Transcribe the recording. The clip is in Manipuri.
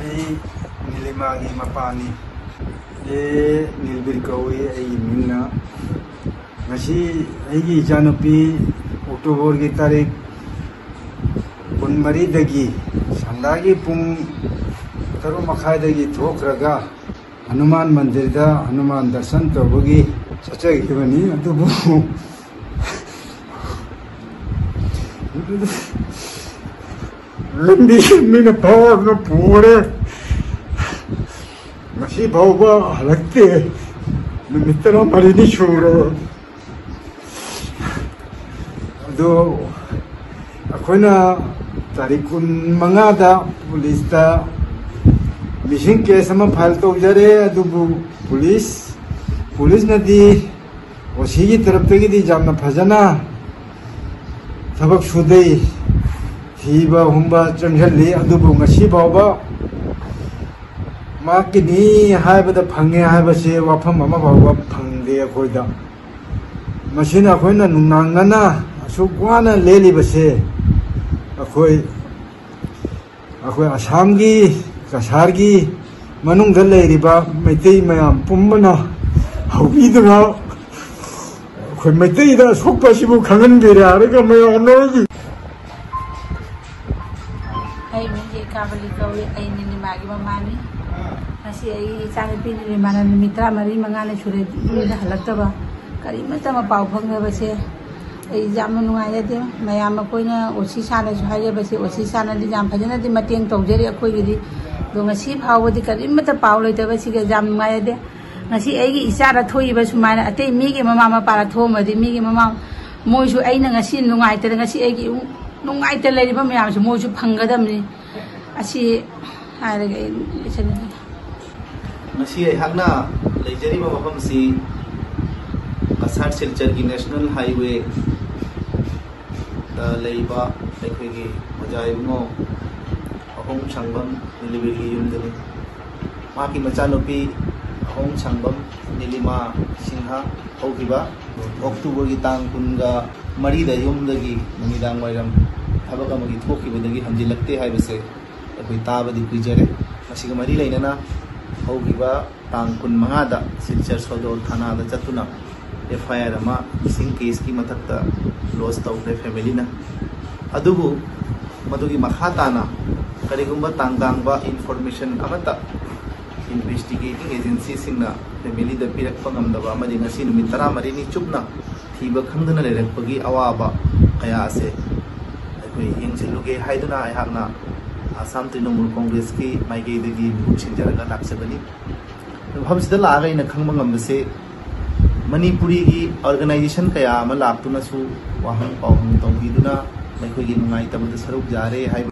ai nilimagi mapani nilbir kawi ai minna ngasi ai gi janopi October gi tarik kunmari dagi sandagi pung taru makhai dagi thokraga Hanuman mandir da Hanuman darshan tawagi chachagi bani adubu lambi mina power na pure masi bauba halakte mitara marini shura ado akoina tarikun mangada police da missing case ama file tawjare adubu police na di osigi taraf tagi di jamna phajana thabak sudai hiba humba changhalli adubu ngasi bauba makini haibada phange haibase wafam ama bauba phangde akoida masina akoina nunangana asukwana leli base akoi asamgi kasargi manungda leiriba meitei mayam pumbana hawiduna akoi meitei da sokpasibu khanganbira araga mayam nogi ai minje kabali kawi ai nini magi mamani nasi ai chang pini ni mana mitra mari mangane sure da halaktaba karimata ma pau phangna base ai jam nungai de mayam koina osi sana ju haye base osi sana di jam phajana di mateng tawjeri akoi gi do ngasi phawdi karimata pau leita base ge jam nungai de ngasi ai gi isara thoi ba sumaina ate mi gi mama ma para thomadi mi gi mama moju aina ngasi nungai te ngasi ai gi nungai te leiri ba mayam su moju phangadamni asi hairaga isani ngasi ai hakna leijari ba mafam si Kasar Silchar ki National Highway leiba aikoigi majaibungo ahong changbam nilibigi yumdani maki machanupi ahong changbam nilima singha hogiba October gi tang kunga mari da yumdagi numidang wairam habaka magi thokibadagi hamjilakte haibase akoi tabadi kuijare masiga mari leinana hogiba tang kun manga da Silchar Sodol Thana da chatuna FIR ama sing case ki mathakta loss tawre family na adubu madugi makhatana karigumba tangdangba information amata investigating agency singna family da pirak pangamdaba amadi ngasi numit 13 ni chupna thiba khangdana lerakpagi awaba kaya ase akoi yengsiluge haiduna aihakna Assam Trinamool Congress ki maigei dagi sinjaraga laksabani bhamsida laga ina khangmangambase Manipuri ki organization kaya ama laktuna su wahang pawhang tawhiduna maikoi gi nungai tabada saruk jare hai